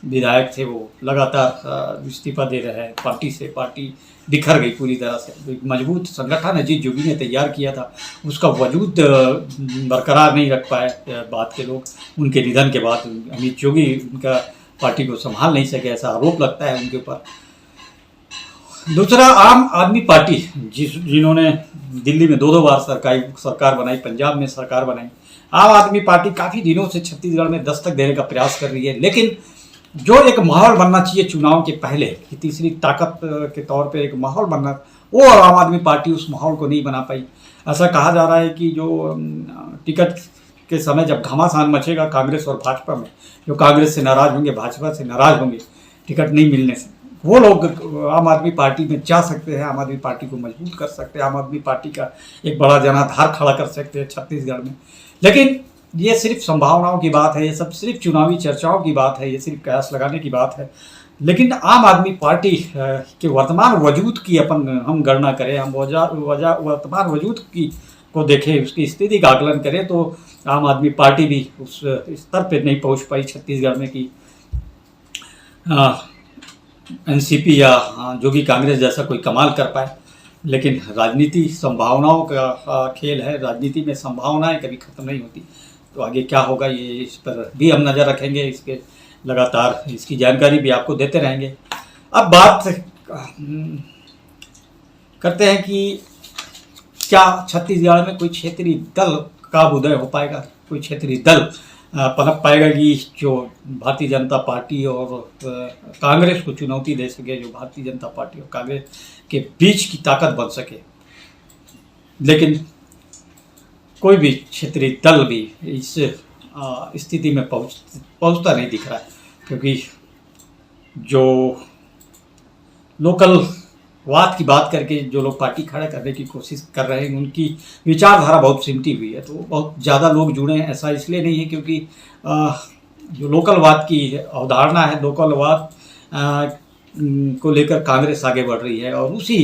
विधायक थे वो लगातार इस्तीफा दे रहे हैं पार्टी से। पार्टी बिखर गई पूरी तरह से। एक मजबूत संगठन अजीत जोगी ने तैयार किया था, उसका वजूद बरकरार नहीं रख पाए बाद के लोग। उनके निधन के बाद अमित जोगी उनका पार्टी को संभाल नहीं सके, ऐसा आरोप लगता है उनके ऊपर। दूसरा, आम आदमी पार्टी जिन्होंने दिल्ली में दो बार सरकार बनाई, पंजाब में सरकार बनाई, आम आदमी पार्टी काफ़ी दिनों से छत्तीसगढ़ में दस्तक देने का प्रयास कर रही है। लेकिन जो एक माहौल बनना चाहिए चुनाव के पहले कि तीसरी ताकत के तौर पे एक माहौल बनना, वो और आम आदमी पार्टी उस माहौल को नहीं बना पाई। ऐसा कहा जा रहा है कि जो टिकट के समय जब घमासान मचेगा कांग्रेस और भाजपा में, जो कांग्रेस से नाराज़ होंगे, भाजपा से नाराज़ होंगे टिकट नहीं मिलने से, वो लोग आम आदमी पार्टी में जा सकते हैं, आम आदमी पार्टी को मजबूत कर सकते हैं, आम आदमी पार्टी का एक बड़ा जनाधार खड़ा कर सकते हैं छत्तीसगढ़ में। लेकिन ये सिर्फ संभावनाओं की बात है, ये सब सिर्फ चुनावी चर्चाओं की बात है, ये सिर्फ कयास लगाने की बात है। लेकिन आम आदमी पार्टी के वर्तमान वजूद की अपन हम गणना करें, हम वर्तमान वजूद की को देखें, उसकी स्थिति का आकलन करें, तो आम आदमी पार्टी भी उस स्तर पर नहीं पहुंच पाई छत्तीसगढ़ में कि एनसीपी या जो भी कांग्रेस जैसा कोई कमाल कर पाए। लेकिन राजनीति संभावनाओं का खेल है, राजनीति में संभावनाएं कभी ख़त्म नहीं होती। तो आगे क्या होगा ये, इस पर भी हम नज़र रखेंगे, इसके लगातार इसकी जानकारी भी आपको देते रहेंगे। अब बात करते हैं कि क्या छत्तीसगढ़ में कोई क्षेत्रीय दल का उदय हो पाएगा, कोई क्षेत्रीय दल पनप पाएगा कि जो भारतीय जनता पार्टी और कांग्रेस को चुनौती दे सके, जो भारतीय जनता पार्टी और कांग्रेस के बीच की ताकत बन सके। लेकिन कोई भी क्षेत्रीय दल भी इस स्थिति में पहुंचता नहीं दिख रहा है, क्योंकि जो लोकल वाद की बात करके जो लोग पार्टी खड़ा करने की कोशिश कर रहे हैं, उनकी विचारधारा बहुत सिमटी हुई है। तो बहुत ज़्यादा लोग जुड़े हैं, ऐसा इसलिए नहीं है क्योंकि जो लोकलवाद की अवधारणा है, लोकलवाद को लेकर कांग्रेस आगे बढ़ रही है और उसी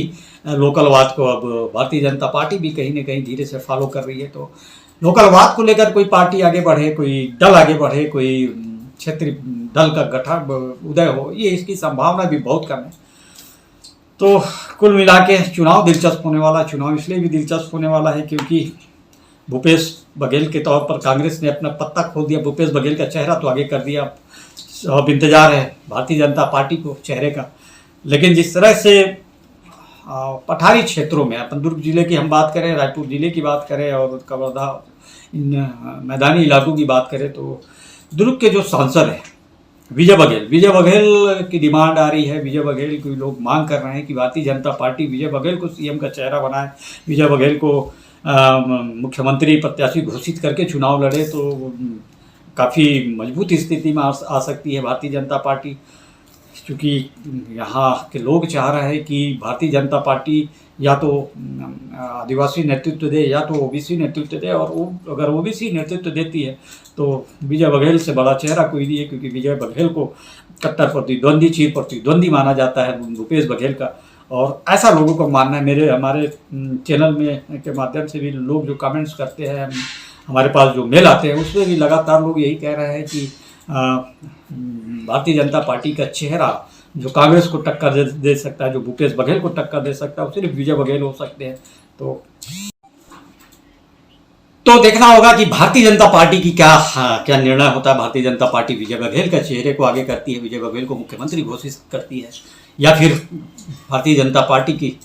लोकलवाद को अब भारतीय जनता पार्टी भी कहीं ना कहीं धीरे से फॉलो कर रही है। तो लोकलवाद को लेकर कोई पार्टी आगे बढ़े, कोई दल आगे बढ़े, कोई क्षेत्रीय दल का गठन उदय हो, ये इसकी संभावना भी बहुत कम है। तो कुल मिला के चुनाव दिलचस्प होने वाला। चुनाव इसलिए भी दिलचस्प होने वाला है क्योंकि भूपेश बघेल के तौर पर कांग्रेस ने अपना पत्ता खोल दिया। भूपेश बघेल का चेहरा तो आगे कर दिया, अब इंतजार है भारतीय जनता पार्टी को चेहरे का। लेकिन जिस तरह से पठारी क्षेत्रों में, अपन दुर्ग जिले की हम बात करें, रायपुर जिले की बात करें और कवर्धा इन मैदानी इलाकों की बात करें, तो दुर्ग के जो सांसद हैं विजय बघेल की डिमांड आ रही है। विजय बघेल की लोग मांग कर रहे हैं कि भारतीय जनता पार्टी विजय बघेल को सीएम का चेहरा बनाए, विजय बघेल को मुख्यमंत्री प्रत्याशी घोषित करके चुनाव लड़े, तो काफ़ी मजबूत स्थिति में आ सकती है भारतीय जनता पार्टी। क्योंकि यहाँ के लोग चाह रहे हैं कि भारतीय जनता पार्टी या तो आदिवासी नेतृत्व दे या तो ओबीसी नेतृत्व दे, और वो अगर ओबीसी नेतृत्व देती है तो विजय बघेल से बड़ा चेहरा कोई नहीं है, क्योंकि विजय बघेल को कट्टर प्रतिद्वंदी, चीर प्रतिद्वंदी माना जाता है भूपेश बघेल का। और ऐसा लोगों को मानना है। हमारे चैनल में के माध्यम से भी लोग जो कमेंट्स करते हैं, हमारे पास जो मेल आते हैं, उसमें भी लगातार लोग यही कह रहे हैं कि भारतीय जनता पार्टी का चेहरा जो कांग्रेस को टक्कर दे सकता है, जो भूपेश बघेल को टक्कर दे सकता है, वो सिर्फ विजय बघेल हो सकते हैं। तो देखना होगा कि भारतीय जनता पार्टी की क्या निर्णय होता है। भारतीय जनता पार्टी विजय बघेल के चेहरे को आगे करती है, विजय बघेल को मुख्यमंत्री घोषित करती है, या फिर भारतीय जनता पार्टी की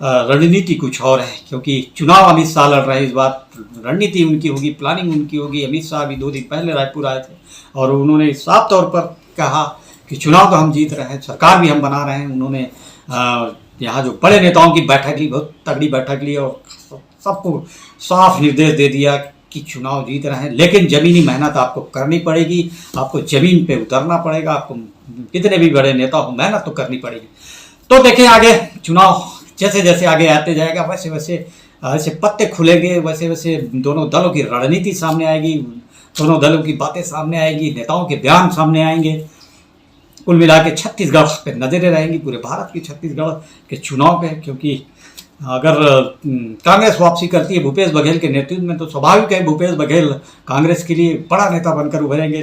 रणनीति कुछ और है। क्योंकि चुनाव अमित शाह लड़ रहे हैं, इस बार रणनीति उनकी होगी, प्लानिंग उनकी होगी। अमित शाह अभी 2 दिन पहले रायपुर आए थे और उन्होंने साफ तौर पर कहा कि चुनाव तो हम जीत रहे हैं, सरकार भी हम बना रहे हैं। उन्होंने यहाँ जो बड़े नेताओं की बैठक ली, बहुत तगड़ी बैठक ली और सबको साफ निर्देश दे दिया कि चुनाव जीत रहे हैं, लेकिन ज़मीनी मेहनत आपको करनी पड़ेगी, आपको ज़मीन पे उतरना पड़ेगा, आपको कितने भी बड़े नेता हो मेहनत तो करनी पड़ेगी। तो देखें आगे चुनाव जैसे जैसे आगे आते जाएगा, वैसे वैसे पत्ते खुलेंगे, वैसे वैसे दोनों दलों की रणनीति सामने आएगी, दोनों दलों की बातें सामने आएगी, नेताओं के बयान सामने आएंगे। कुल मिला के छत्तीसगढ़ पे नजरें रहेंगी, पूरे भारत की छत्तीसगढ़ के चुनाव पे। क्योंकि अगर कांग्रेस वापसी करती है भूपेश बघेल के नेतृत्व में, तो स्वाभाविक है भूपेश बघेल कांग्रेस के लिए बड़ा नेता बनकर उभरेंगे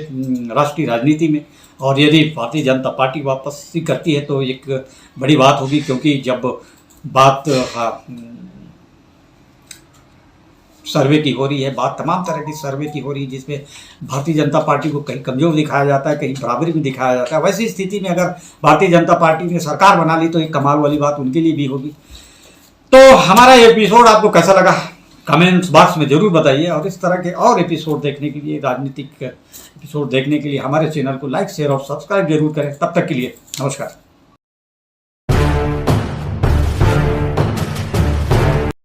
राष्ट्रीय राजनीति में। और यदि भारतीय जनता पार्टी वापसी करती है तो एक बड़ी बात होगी, क्योंकि जब बात सर्वे की हो रही है, बात तमाम तरह की सर्वे की हो रही है जिसमें भारतीय जनता पार्टी को कहीं कमज़ोर दिखाया जाता है, कहीं बराबरी में दिखाया जाता है। वैसी स्थिति में अगर भारतीय जनता पार्टी ने सरकार बना ली तो एक कमाल वाली बात उनके लिए भी होगी। तो हमारा एपिसोड आपको कैसा लगा कमेंट्स बॉक्स में ज़रूर बताइए, और इस तरह के और एपिसोड देखने के लिए, राजनीतिक एपिसोड देखने के लिए हमारे चैनल को लाइक, शेयर और सब्सक्राइब जरूर करें। तब तक के लिए नमस्कार।